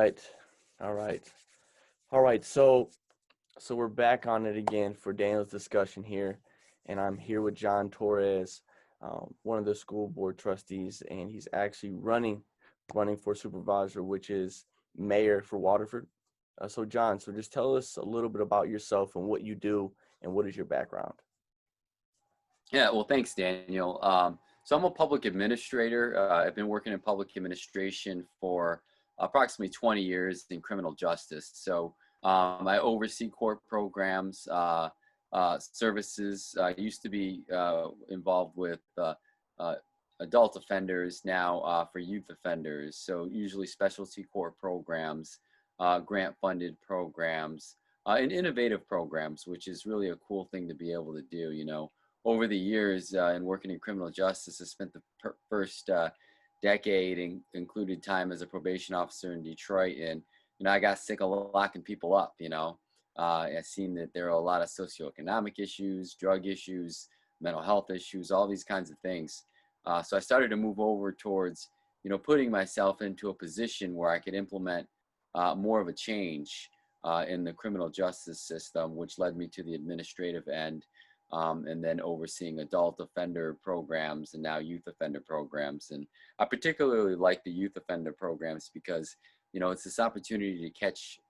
right. All right. All right. So we're back on it again for Daniel's discussion here, and I'm here with John Torres, one of the school board trustees, and he's actually running for supervisor, which is mayor for Waterford. So John, so just tell us a little bit about yourself and what you do and what is your background. Yeah, well, thanks, Daniel. So I'm a public administrator. I've been working in public administration for approximately 20 years in criminal justice. So I oversee court programs, services. I used to be involved with uh, adult offenders, now for youth offenders. So usually specialty court programs, grant-funded programs, and innovative programs, which is really a cool thing to be able to do, over the years in working in criminal justice. I spent the first decade included time as a probation officer in Detroit, and I got sick of locking people up. I've seen that there are a lot of socioeconomic issues, drug issues, mental health issues, all these kinds of things. So I started to move over towards putting myself into a position where I could implement more of a change in the criminal justice system, which led me to the administrative end. And then overseeing adult offender programs and now youth offender programs. And I particularly like the youth offender programs because, it's this opportunity to catch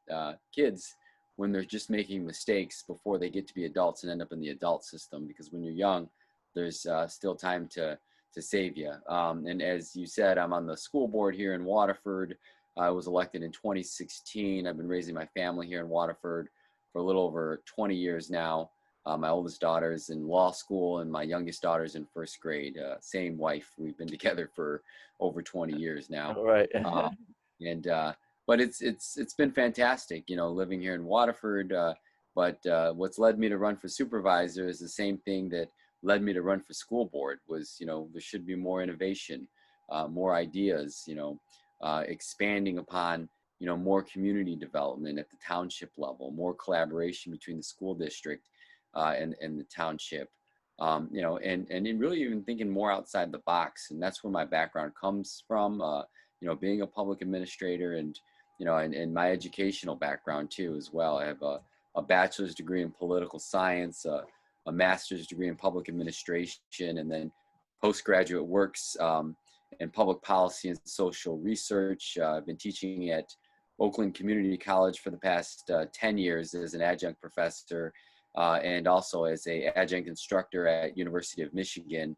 kids when they're just making mistakes before they get to be adults and end up in the adult system. Because when you're young, there's still time to save you. And as you said, I'm on the school board here in Waterford. I was elected in 2016. I've been raising my family here in Waterford for a little over 20 years now. My oldest daughter's in law school and my youngest daughter's in first grade. Same wife. We've been together for over 20 years now. All right. And but it's been fantastic, living here in Waterford. But what's led me to run for supervisor is the same thing that led me to run for school board was, there should be more innovation, more ideas, expanding upon, more community development at the township level, more collaboration between the school district and the township, and really even thinking more outside the box. And that's where my background comes from, being a public administrator and my educational background too as well. I have a bachelor's degree in political science, a master's degree in public administration, and then postgraduate works in public policy and social research. I've been teaching at Oakland Community College for the past 10 years as an adjunct professor. And also as an adjunct instructor at University of Michigan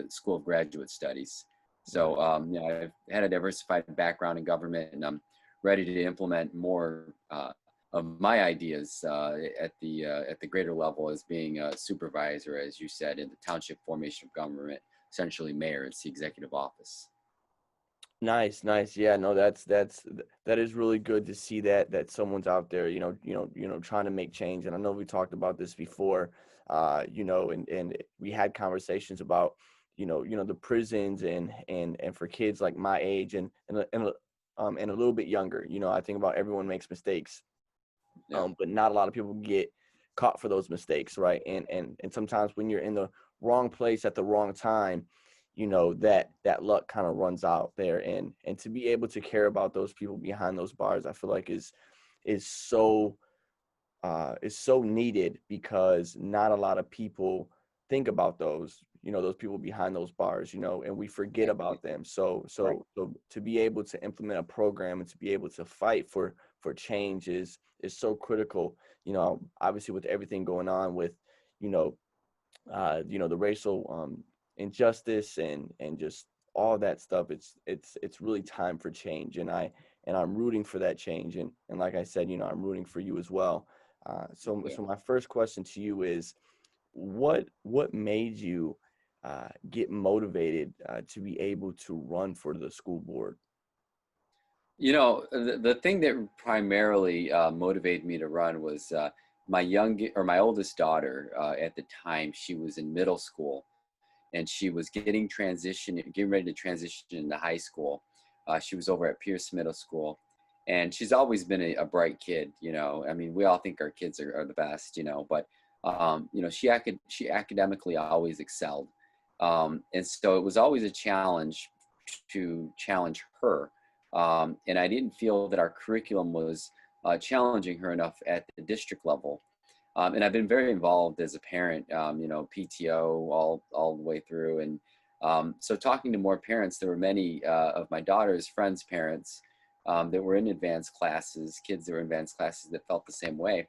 School of Graduate Studies. So I've had a diversified background in government, and I'm ready to implement more of my ideas at the greater level as being a supervisor, as you said, in the township formation of government, essentially mayor. It's the executive office. Nice. Yeah, no, that is really good to see that someone's out there, trying to make change. And I know we talked about this before, and we had conversations about, the prisons and for kids like my age and a little bit younger. I think about everyone makes mistakes, but not a lot of people get caught for those mistakes, right? And sometimes when you're in the wrong place at the wrong time, that luck kind of runs out there, and to be able to care about those people behind those bars, I feel like is so needed, because not a lot of people think about those people behind those bars, and we forget about them. So to be able to implement a program and to be able to fight for change is so critical, obviously with everything going on with, the racial injustice and just all that stuff. It's really time for change, and I'm rooting for that change, and like I said, I'm rooting for you as well. So my first question to you is, what made you get motivated to be able to run for the school board? The thing that primarily motivated me to run was my oldest daughter. At the time, she was in middle school, and she was getting ready to transition into high school. She was over at Pierce Middle School, and she's always been a bright kid. I mean, we all think our kids are the best, but she academically always excelled, and so it was always a challenge to challenge her And I didn't feel that our curriculum was challenging her enough at the district level. And I've been very involved as a parent, PTO all the way through. And so talking to more parents, there were many of my daughter's friends' parents that were in advanced classes, kids that were in advanced classes that felt the same way.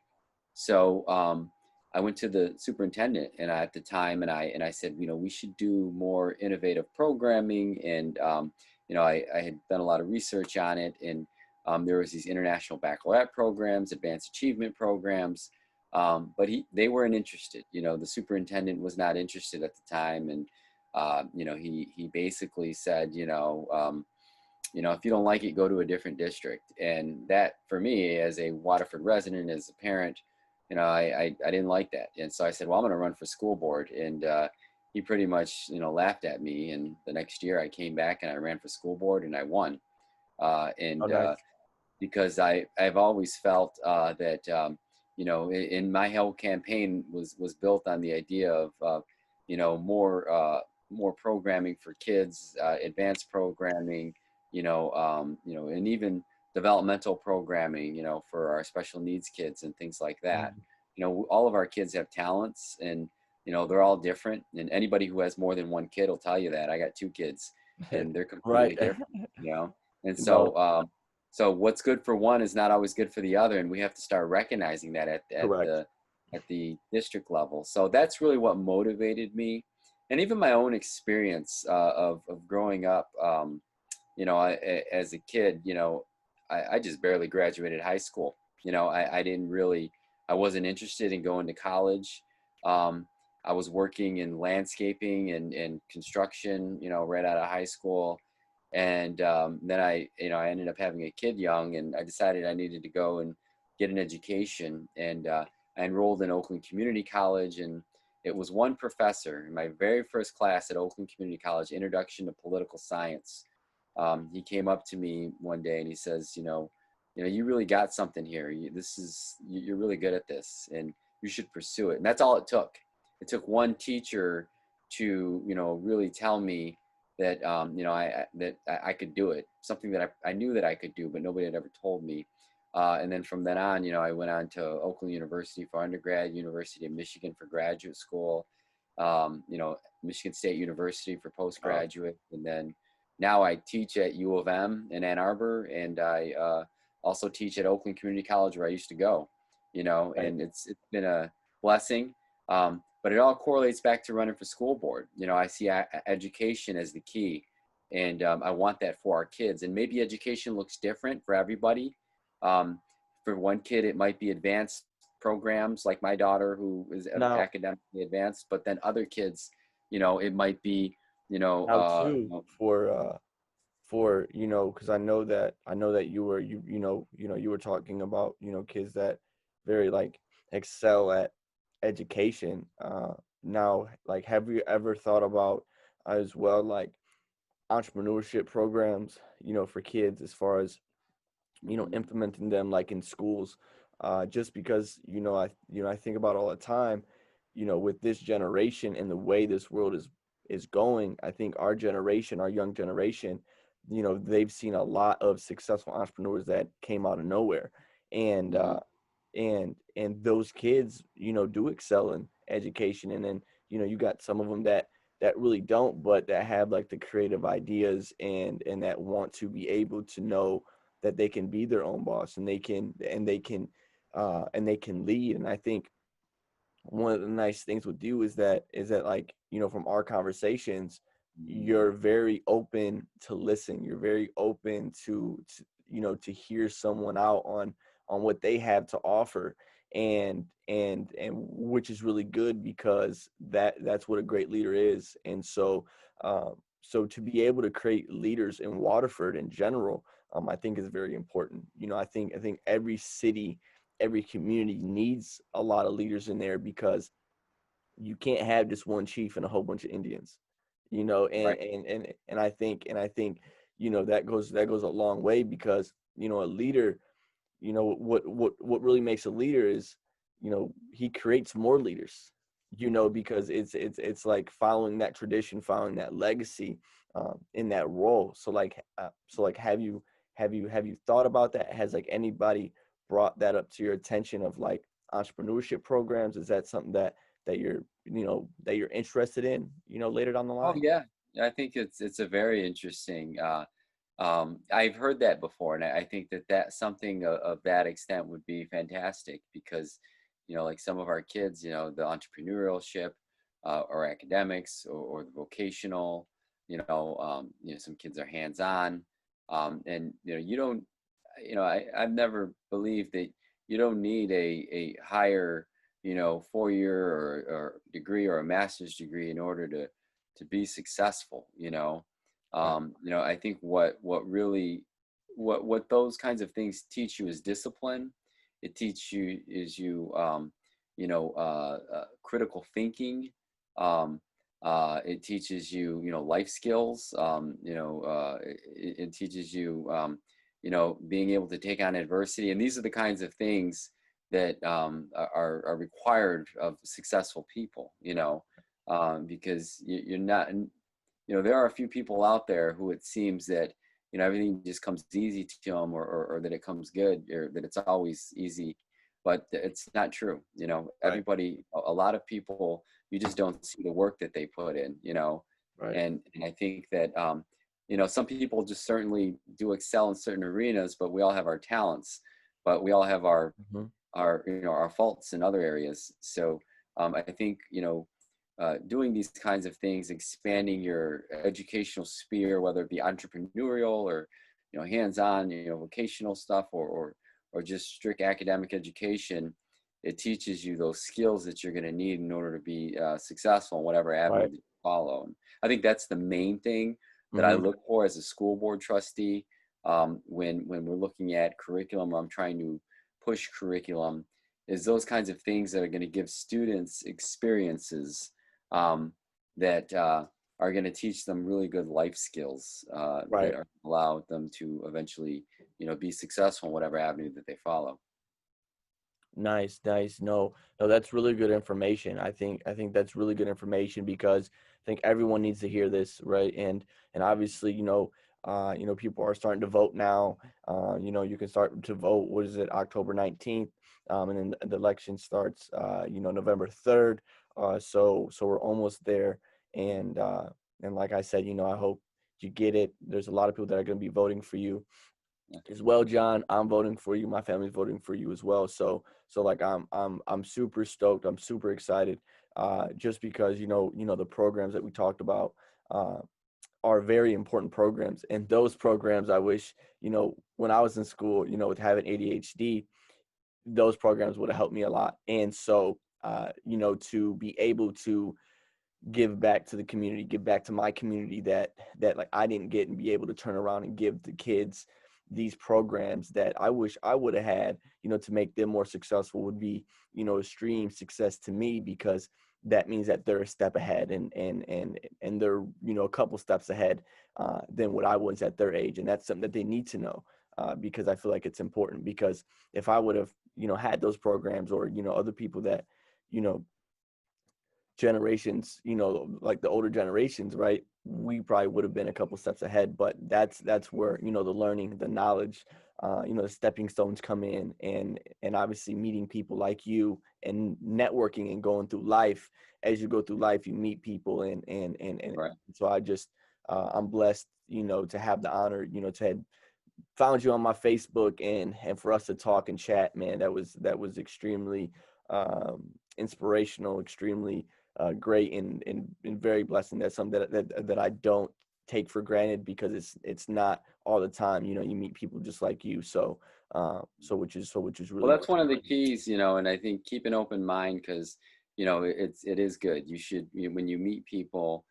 So I went to the superintendent and at the time, and I said, we should do more innovative programming. And I had done a lot of research on it, and there was these international baccalaureate programs, advanced achievement programs, but they weren't interested. The superintendent was not interested at the time, and he basically said, if you don't like it, go to a different district. And that, for me, as a Waterford resident, as a parent, I didn't like that. And so I said, well, I'm going to run for school board. And he pretty much, laughed at me. And the next year I came back and I ran for school board and I won. Oh, And nice. because I've always felt that, in my whole campaign was built on the idea of, more programming for kids, advanced programming, and even developmental programming, for our special needs kids and things like that. Mhm. All of our kids have talents, and they're all different. And anybody who has more than one kid will tell you that. I got two kids, and they're Right. completely different. And No, so what's good for one is not always good for the other, and we have to start recognizing that correct. at the district level. So that's really what motivated me, and even my own experience of growing up. As a kid, I just barely graduated high school. I didn't really, I wasn't interested in going to college. Um, I was working in landscaping and construction, right out of high school. And then I ended up having a kid young, and I decided I needed to go and get an education. And I enrolled in Oakland Community College, and it was one professor in my very first class at Oakland Community College, Introduction to Political Science. He came up to me one day and he says, you really got something here. You're really good at this, and you should pursue it. And that's all it took. It took one teacher to, really tell me that, I could do it. Something that I knew that I could do, but nobody had ever told me. And then from then on, I went on to Oakland University for undergrad, University of Michigan for graduate school, Michigan State University for Oh, postgraduate, and then now I teach at U of M in Ann Arbor, and I also teach at Oakland Community College where I used to go. right. And it's been a blessing. But it all correlates back to running for school board. I see education as the key, and I want that for our kids. And maybe education looks different for everybody. Um, for one kid, it might be advanced programs like my daughter, who is Now, academically advanced, but then other kids, it might be, now too, for because I know that you were talking about kids that very like excel at education. Now, like, have you ever thought about as well, like, entrepreneurship programs, for kids, as far as Mhm. implementing them like in schools, just because I think about all the time, with this generation and the way this world is going. I think our generation, our young generation, they've seen a lot of successful entrepreneurs that came out of nowhere, and Mhm. those kids do excel in education. And then you got some of them that really don't, but that have like the creative ideas, and that want to be able to know that they can be their own boss, and they can lead. And I think one of the nice things with you is that, like, from our conversations, Mhm. you're very open to listen. You're very open to hear someone out on what they have to offer. And which is really good, because that's what a great leader is. And so to be able to create leaders in Waterford in general, I think is very important. I think every city, every community needs a lot of leaders in there, because you can't have just one chief and a whole bunch of Indians, Right. and I think that goes a long way, because a leader, what really makes a leader is, he creates more leaders, because it's like following that tradition, following that legacy, in that role. So like, have you have you thought about that? Has like anybody brought that up to your attention of like entrepreneurship programs? Is that something that you're that you're interested in, later down the Oh line? yeah, yeah, I think it's a very interesting. I've heard that before, and I think that something of that extent would be fantastic because, like some of our kids, the entrepreneurship, or academics, or the vocational, some kids are hands-on, and you don't, I've never believed that you don't need a higher, 4 year or degree or a master's degree in order to be successful. Right. I think what those kinds of things teach you is discipline. It teach you is you critical thinking. It teaches you life skills. It teaches you being able to take on adversity, and these are the kinds of things that are required of successful people. Because you're not, there are a few people out there who it seems that everything just comes easy to them, or that it comes good, or that it's always easy, but it's not true. Right. Everybody, a lot of people, you just don't see the work that they put in. Right. And I think that some people just certainly do excel in certain arenas, but we all have our talents, but we all have Hmm. our faults in other areas. So I think doing these kinds of things, expanding your educational sphere, whether it be entrepreneurial or hands-on, vocational stuff, or just strict academic education, it teaches you those skills that you're going to need in order to be successful in whatever avenue Right. that you follow. And I think that's the main thing that I Hmm. look for as a school board trustee, when we're looking at curriculum, or I'm trying to push curriculum, is those kinds of things that are going to give students experiences, um, that are going to teach them really good life skills, that Right. are allow them to eventually, be successful in whatever avenue that they follow. Nice, nice. No, no, that's really good information. I think that's really good information because I think everyone needs to hear this, right? And obviously, people are starting to vote now. You can start to vote. What is it, October 19th? And then the election starts, November 3rd. So we're almost there. And like I said, I hope you get it. There's a lot of people that are going to be voting for you Yeah. as well, John. I'm voting for you. My family's voting for you as well. So like I'm super stoked. I'm super excited. Just because the programs that we talked about uh, are very important programs, and those programs I wish when I was in school, with having ADHD, those programs would have helped me a lot. And so to be able to give back to the community, give back to my community that like I didn't get, and be able to turn around and give the kids these programs that I wish I would have had, to make them more successful would be, extreme success to me because that means that they're a step ahead and they're, a couple steps ahead than what I was at their age. And that's something that they need to know because I feel like it's important because if I would have, had those programs or, other people that, you know, generations, like the older generations, right? We probably would have been a couple steps ahead, but that's where, the learning, the knowledge, the stepping stones come in and obviously meeting people like you and networking and going through life. As you go through life, you meet people and Right. so I'm blessed, to have the honor, to have found you on my Facebook and for us to talk and chat, man. That was extremely inspirational, extremely great and very blessing. That's something that I don't take for granted because it's not all the time. You meet people just like you. So which is Well, really that's one of the keys, and I think keep an open mind because, it is good. You should, when you meet people,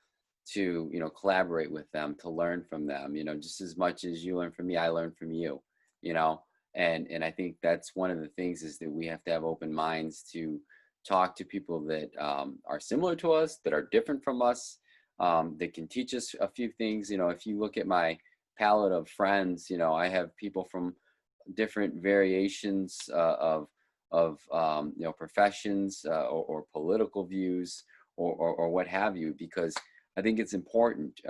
to, collaborate with them, to learn from them, just as much as you learn from me, I learn from you, you know, and I think that's one of the things is that we have to have open minds to talk to people that are similar to us, that are different from us, that can teach us a few things. If you look at my palette of friends, I have people from different variations of professions, or political views, or what have you, because I think it's important.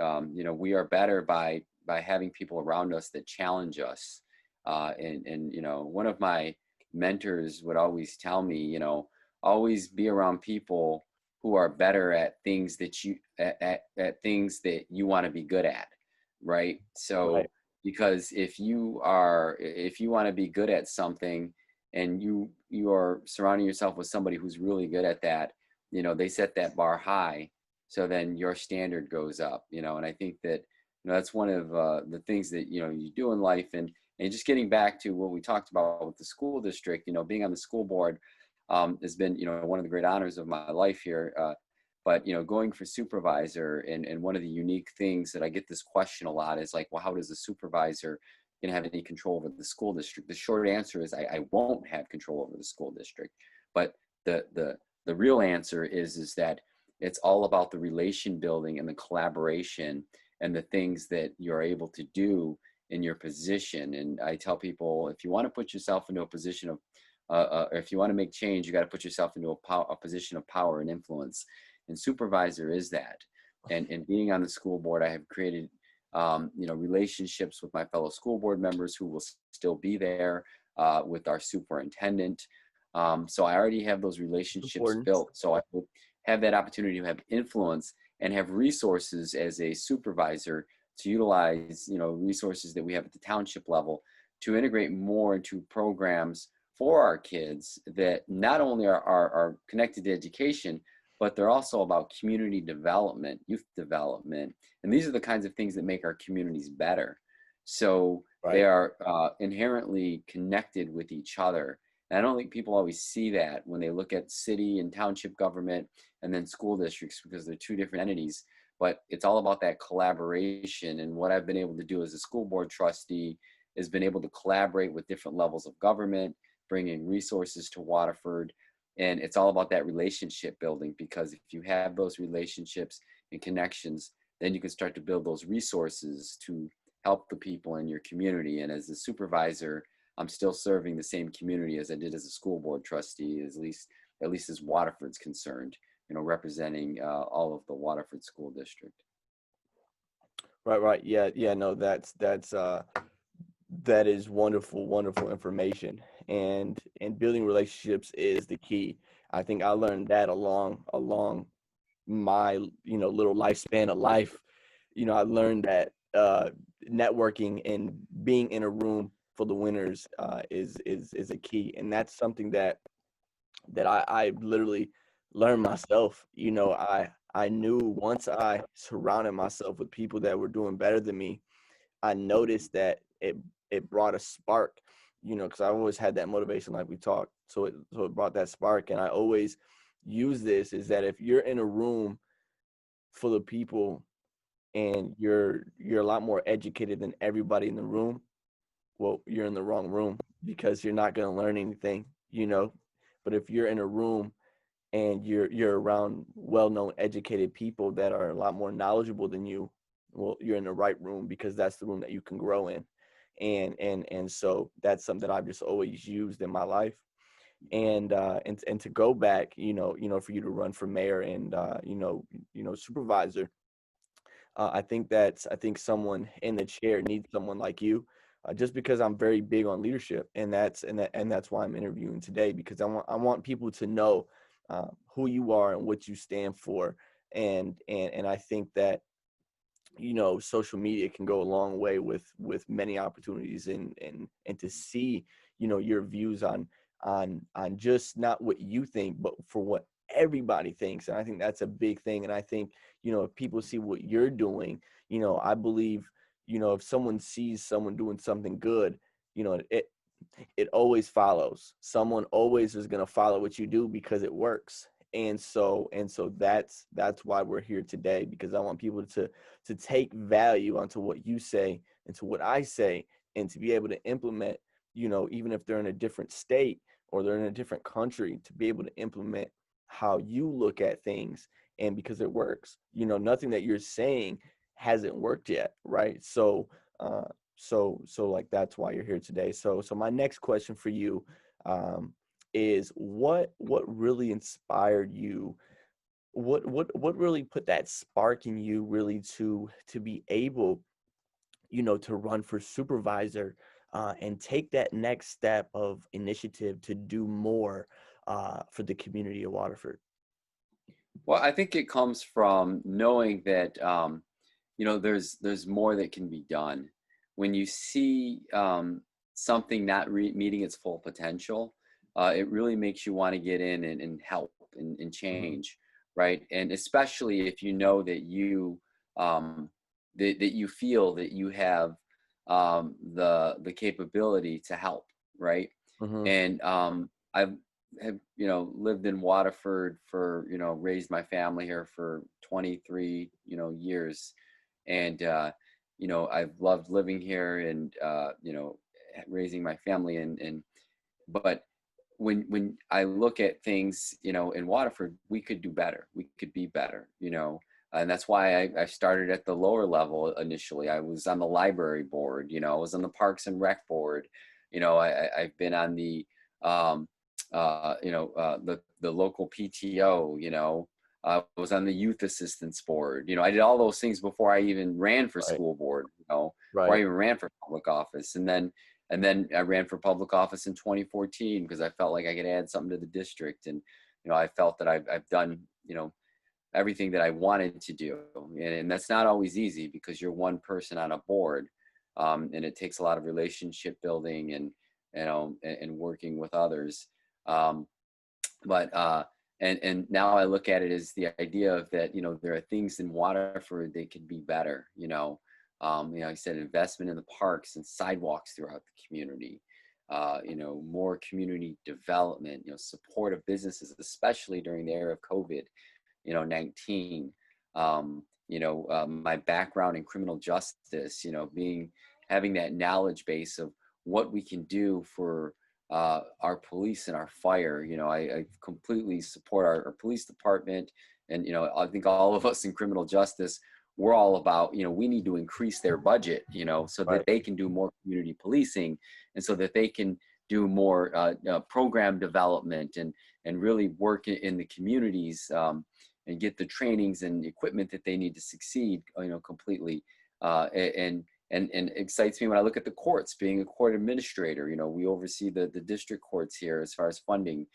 We are better by by having people around us that challenge us. And one of my mentors would always tell me, always be around people who are better at things that at things that you want to be good at, right? Right. So because if you want to be good at something, and you are surrounding yourself with somebody who's really good at that, they set that bar high, so then your standard goes up, and I think that that's one of the things that you do in life. And just getting back to what we talked about with the school district, being on the school board has been one of the great honors of my life here. But going for supervisor, and one of the unique things that I get this question a lot is like, well, how does a supervisor going to have any control over the school district? The short answer is I won't have control over the school district. But the real answer is that it's all about the relation building and the collaboration and the things that you're able to do in your position. And I tell people, if you want to put yourself into a position of if you want to make change, you got to put yourself into a position of power and influence. And supervisor is that. And being on the school board, I have created relationships with my fellow school board members who will still be there, with our superintendent. So I already have those relationships Important. built. So I will have that opportunity to have influence and have resources as a supervisor to utilize, resources that we have at the township level to integrate more into programs for our kids that not only are connected to education, but they're also about community development, youth development. And these are the kinds of things that make our communities better. So they Right. are inherently connected with each other. And I don't think people always see that when they look at city and township government and then school districts, because they're two different entities. But it's all about that collaboration. And what I've been able to do as a school board trustee is been able to collaborate with different levels of government, bringing resources to Waterford. And it's all about that relationship building, because if you have those relationships and connections, then you can start to build those resources to help the people in your community. And as a supervisor, I'm still serving the same community as I did as a school board trustee, at least as Waterford's concerned, representing all of the Waterford School District. Right. Right. Yeah. Yeah. No, that is wonderful, wonderful information. And building relationships is the key. I think I learned that along my, little lifespan of life. I learned that networking and being in a room for the winners is a key. And that's something that I literally learned myself. I knew once I surrounded myself with people that were doing better than me, I noticed that it brought a spark, because I always had that motivation like we talked. So it brought that spark, and I always use this is that if you're in a room full of people and you're a lot more educated than everybody in the room, well, you're in the wrong room because you're not going to learn anything. But if you're in a room and you're around well-known educated people that are a lot more knowledgeable than you, well, you're in the right room because that's the room that you can grow in. And so that's something that I've just always used in my life. And to go back, for you to run for mayor and supervisor, I think someone in the chair needs someone like you, just because I'm very big on leadership, and that's why I'm interviewing today, because I want people to know who you are and what you stand for. And I think that social media can go a long way with many opportunities, and to see your views on just not what you think, but for what everybody thinks. And I think that's a big thing. And I think if people see what you're doing, I believe if someone sees someone doing something good, it always follows. Someone always is going to follow what you do because it works. And so that's why we're here today, because I want people to take value onto what you say and to what I say, and to be able to implement, even if they're in a different state or they're in a different country, to be able to implement how you look at things. And because it works, nothing that you're saying hasn't worked yet, right? So like that's why you're here today. So my next question for you, is what really inspired you? What really put that spark in you, really, to be able to run for supervisor, and take that next step of initiative to do more for the community of Waterford? Well, I think it comes from knowing that there's more that can be done. When you see something not meeting its full potential, it really makes you want to get in and help and Hmm. change, right? And especially if you know that um, that you feel that you have the capability to help, right? Hmm. And I've have lived in Waterford for raised my family here for 23 years, and I've loved living here and raising my family, and but when I look at things, in Waterford, we could do better. We could be better, and that's why I started at the lower level initially. I was on the library board, I was on the Parks and Rec board. I've been on the the local PTO. I was on the youth assistance board. I did all those things before I even ran for Right. school board. Before I Right. even ran for public office, and then I ran for public office in 2014 because I felt like I could add something to the district. And, I felt that I've done, everything that I wanted to do. And that's not always easy because you're one person on a board. And it takes a lot of relationship building and working with others. Um, but and now I look at it as the idea of that, there are things in Waterford that could be better. I said investment in the parks and sidewalks throughout the community. More community development. Support of businesses, especially during the era of COVID. 19. My background in criminal justice. Having that knowledge base of what we can do for our police and our fire. I completely support our police department. And, I think all of us in criminal justice, we're all about, we need to increase their budget, so that Right. they can do more community policing and so that they can do more program development and really work in the communities and get the trainings and equipment that they need to succeed, completely. And excites me when I look at the courts, being a court administrator. We oversee the district courts here as far as funding,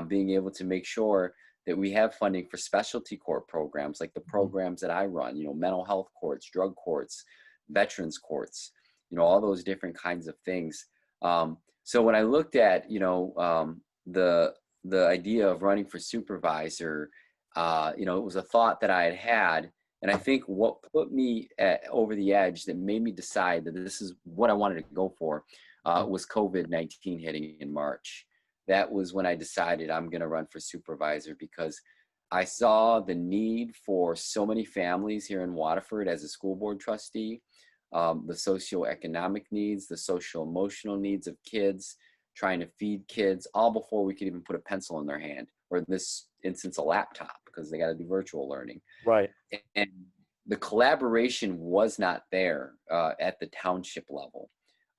being able to make sure that we have funding for specialty court programs like the Mhm. programs that I run, mental health courts, drug courts, veterans courts, all those different kinds of things. So when I looked at, the idea of running for supervisor, it was a thought that I had. And I think what put me over the edge that made me decide that this is what I wanted to go for was COVID-19 hitting in March. That was when I decided I'm going to run for supervisor because I saw the need for so many families here in Waterford as a school board trustee, the socioeconomic needs, the social emotional needs of kids, trying to feed kids, all before we could even put a pencil in their hand, or in this instance, a laptop, because they got to do virtual learning. Right. And the collaboration was not there at the township level.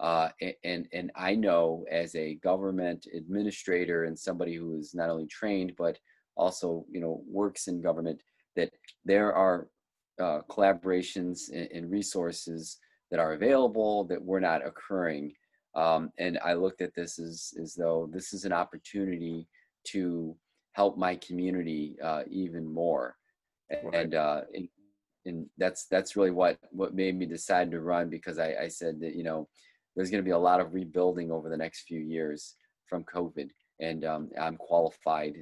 And I know as a government administrator and somebody who is not only trained but also works in government, that there are collaborations and resources that are available that were not occurring. And I looked at this as though this is an opportunity to help my community even more. Right. And that's really what made me decide to run, because I said that there's going to be a lot of rebuilding over the next few years from COVID, and I'm qualified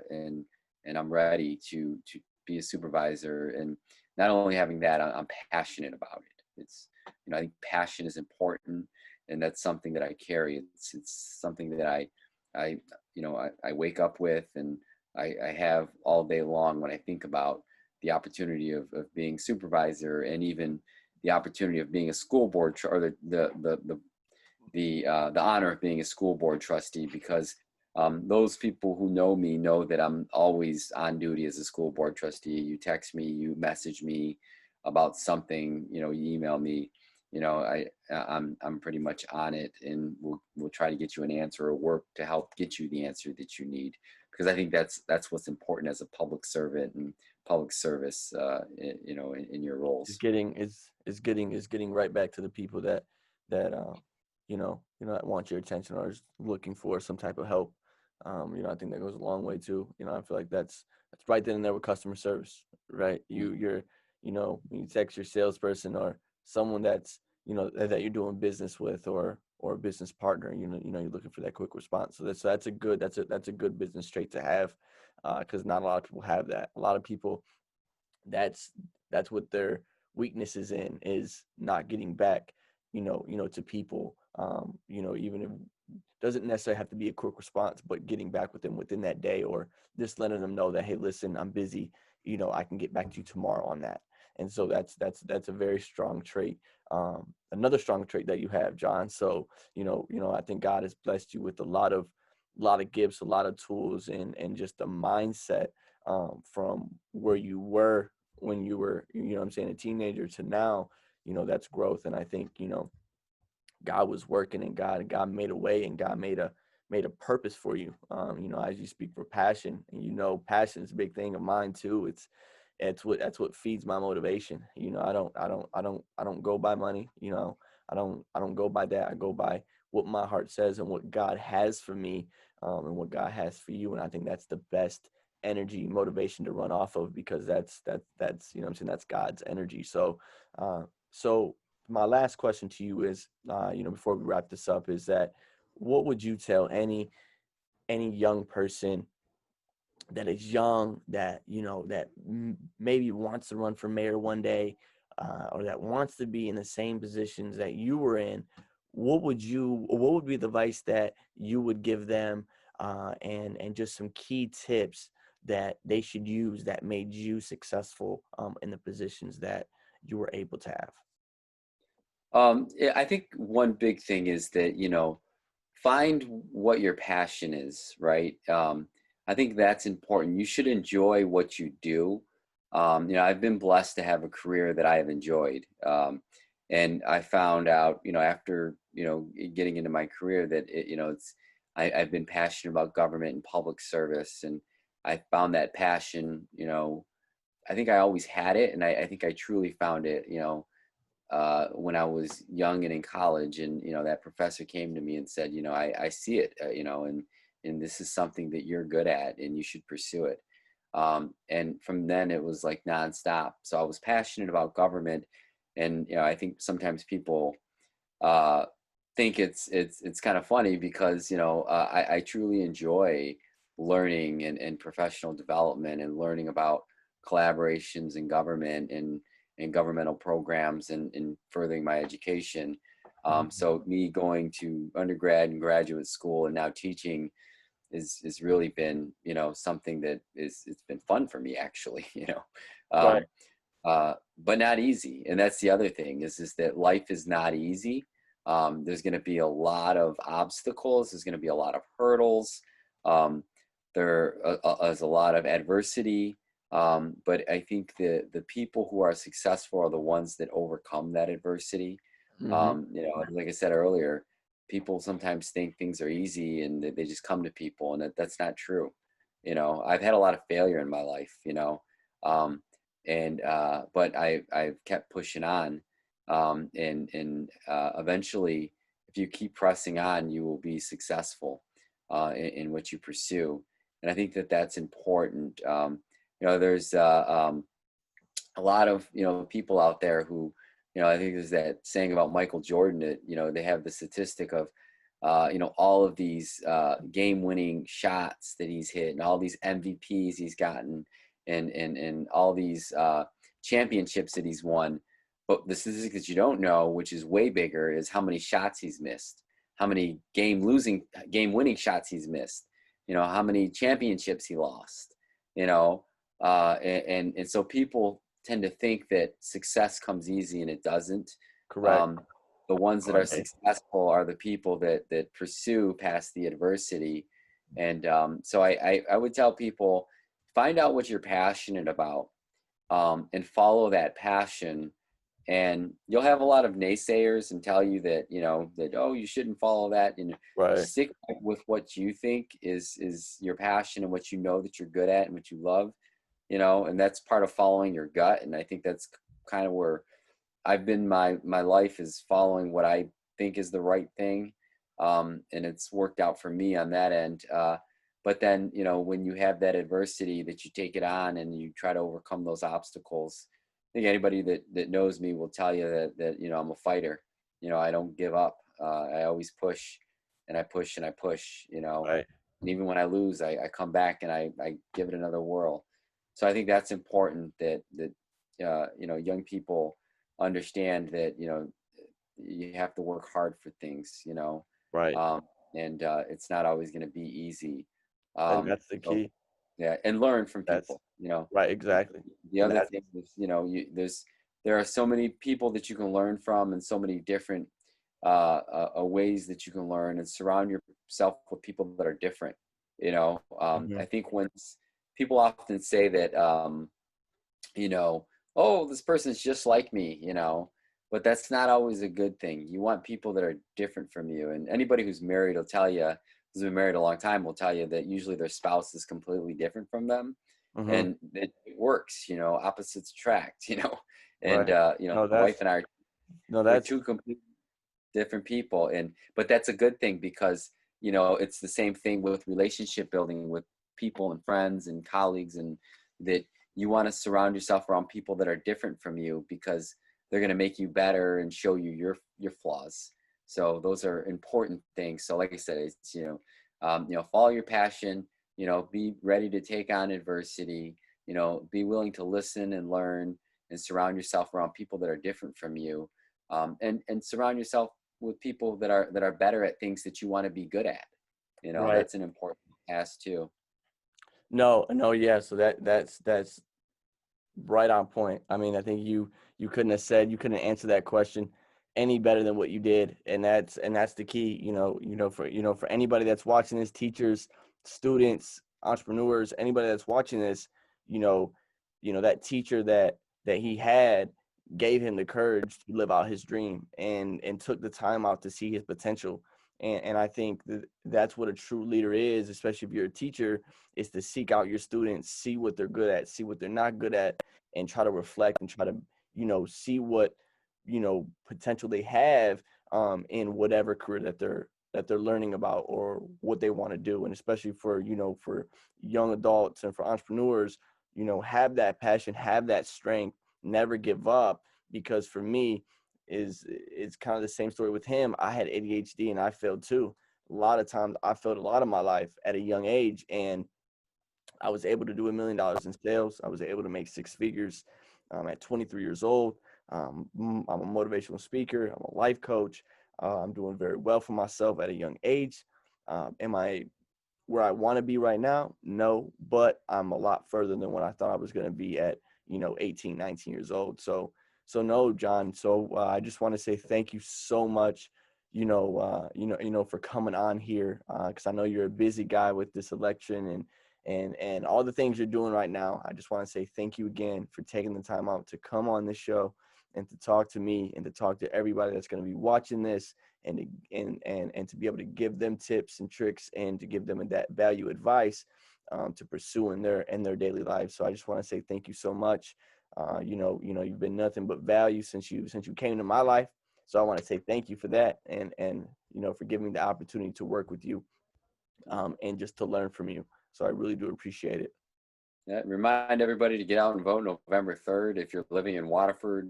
and I'm ready to be a supervisor. And not only having that, I'm passionate about it. It's I think passion is important, and that's something that I carry. It's something that I I wake up with, and I have all day long when I think about the opportunity of being supervisor, and even the opportunity of being a school board or the honor of being a school board trustee, because those people who know me know that I'm always on duty as a school board trustee. You text me, you message me about something, you email me, I'm pretty much on it, and we'll try to get you an answer or work to help get you the answer that you need, because I think that's what's important as a public servant and public service, in your Is roles. getting is getting right back to the people that that want your attention or is looking for some type of help. I think that goes a long way too. I feel like that's right then and there with customer service, right? When you text your salesperson or someone that's that you're doing business with or a business partner, you're looking for that quick response. So that's a good business trait to have, because not a lot of people have that. A lot of people, that's that's what their weakness is in, is not getting back to people, even if doesn't necessarily have to be a quick response, but getting back with them within that day, or just letting them know that, hey, listen, I'm busy, I can get back to you tomorrow on that. And so that's a very strong trait. Another strong trait that you have, John. So I think God has blessed you with a lot of gifts, a lot of tools, and just a mindset, from where you were when you were, I'm saying, a teenager to now. That's growth. And I think, God was working, and God made a way, and God made a purpose for you. As you speak for passion, and passion is a big thing of mine too. That's what feeds my motivation. I don't go by money. I don't go by that. I go by what my heart says and what God has for me, and what God has for you. And I think that's the best energy motivation to run off of, because that's I'm saying, that's God's energy. So my last question to you is, before we wrap this up, is that what would you tell any young person that is young, that maybe wants to run for mayor one day, or that wants to be in the same positions that you were in? What would be the advice that you would give them, and just some key tips that they should use that made you successful, in the positions that you were able to have? Yeah, I think one big thing is that, find what your passion is, right? I think that's important. You should enjoy what you do. I've been blessed to have a career that I have enjoyed. And I found out, after, getting into my career, that I've been passionate about government and public service. And I found that passion, I think I always had it. And I think I truly found it, when I was young and in college. And that professor came to me and said, I see it, and this is something that you're good at, and you should pursue it. And from then it was like nonstop. So I was passionate about government. And I think sometimes people uh, think it's kind of funny, because I truly enjoy learning and professional development, and learning about collaborations in government and governmental programs, and furthering my education. Mhm. So me going to undergrad and graduate school and now teaching is really been, something that it's been fun for me, actually. Right. um, but not easy. And that's the other thing, is that life is not easy. There's going to be a lot of obstacles. There's going to be a lot of hurdles. Um, there is a lot of adversity. But I think the people who are successful are the ones that overcome that adversity. Hmm. Like I said earlier, people sometimes think things are easy, and they just come to people, and that's not true. I've had a lot of failure in my life, um, and but I've kept pushing on, and eventually, if you keep pressing on, you will be successful in what you pursue. And I think that that's important. There's a lot of people out there who, I think there's that saying about Michael Jordan, that they have the statistic of all of these game-winning shots that he's hit, and all these MVPs he's gotten, and all these championships that he's won. But the statistic that you don't know, which is way bigger, is how many shots he's missed, how many game-winning shots he's missed, how many championships he lost, you know and so people tend to think that success comes easy, and it doesn't. Correct. um, the ones that are One day. successful are the people that pursue past the adversity. And so I would tell people, find out what you're passionate about, and follow that passion, And you'll have a lot of naysayers and tell you that, that, oh, you shouldn't follow that. And Right. stick with what you think is your passion and what you know that you're good at and what you love, and that's part of following your gut. And I think that's kind of where I've been my life, is following what I think is the right thing. And it's worked out for me on that end. But then, when you have that adversity, that you take it on and you try to overcome those obstacles. I think anybody that knows me will tell you that I'm a fighter. I don't give up. I always push, and I push and I push. Right. And even when I lose, I come back and I give it another whirl. So I think that's important, that young people understand that you have to work hard for things, Right. um, and it's not always going to be easy. And um, that's the so key. yeah, and learn from That's people. right. The Exactly. the And other that thing is, there are so many people that you can learn from, and so many different ways that you can learn, and surround yourself with people that are different. mhm. I think when people often say that, you know, oh, this person's just like me, but that's not always a good thing. You want people that are different from you. And anybody who's married will tell you, who's been married a long time, will tell you that usually their spouse is completely different from them. Mhm. And it works, opposites attract, and, Right. No, my wife that's and I, no, we're that's two completely different people. But that's a good thing, because it's the same thing with relationship building with people and friends and colleagues, and that you want to surround yourself around people that are different from you, because they're going to make you better and show you your flaws. So those are important things. So like I said, it's follow your passion, be ready to take on adversity, be willing to listen and learn, and surround yourself around people that are different from you, and surround yourself with people that are better at things that you want to be good at. right. That's an important task too. No, no, yeah. So that's right on point. I mean, I think you couldn't answer that question any better than what you did, and that's the key. For anybody that's watching this, teachers, students, entrepreneurs, anybody that's watching this, you know, that teacher that he had gave him the courage to live out his dream and took the time out to see his potential. And I think that's what a true leader is, especially if you're a teacher, is to seek out your students, see what they're good at, see what they're not good at, and try to reflect and try to see what potential they have in whatever career that they're learning about or what they want to do. And especially for young adults and for entrepreneurs, have that passion, have that strength, never give up. Because for me, is it's kind of the same story with him. I had ADHD and I failed too. A lot of times I failed a lot of my life at a young age, and I was able to do $1 million in sales. I was able to make six figures at 23 years old. I'm a motivational speaker. I'm a life coach. I'm doing very well for myself at a young age. Am I where I want to be right now? No, but I'm a lot further than what I thought I was going to be at, 18, 19 years old. So no, John. So I just want to say thank you so much, for coming on here, because I know you're a busy guy with this election and all the things you're doing right now. I just want to say thank you again for taking the time out to come on this show and to talk to me and to talk to everybody that's going to be watching this, and to be able to give them tips and tricks and to give them that value advice to pursue in their daily lives. So I just want to say thank you so much. You've been nothing but value since you came into my life. So I want to say thank you for that, and for giving me the opportunity to work with you and just to learn from you. So I really do appreciate it. Yeah, remind everybody to get out and vote November 3rd. If you're living in Waterford,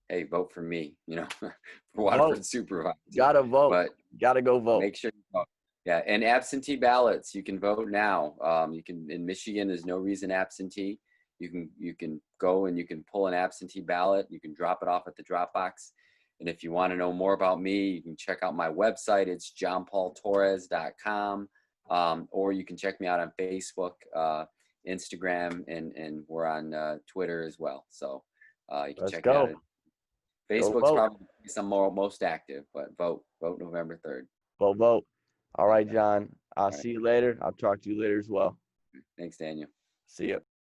hey, vote for me, for Vote. Waterford supervisor. Gotta vote. But Gotta go vote. make sure you vote. Yeah, and absentee ballots, you can vote now. You can, in Michigan, there's no reason absentee. You can go and you can pull an absentee ballot. You can drop it off at the drop box. And if you want to know more about me, you can check out my website. It's johnpaultorres.com. Or you can check me out on Facebook, Instagram, and we're on Twitter as well. So you can Let's check me out. go. Go Facebook's vote. probably the place I'm most active, but vote November 3rd. Go vote. All right, Okay. John. I'll All right. see you later. I'll talk to you later as well. Thanks, Daniel. See ya.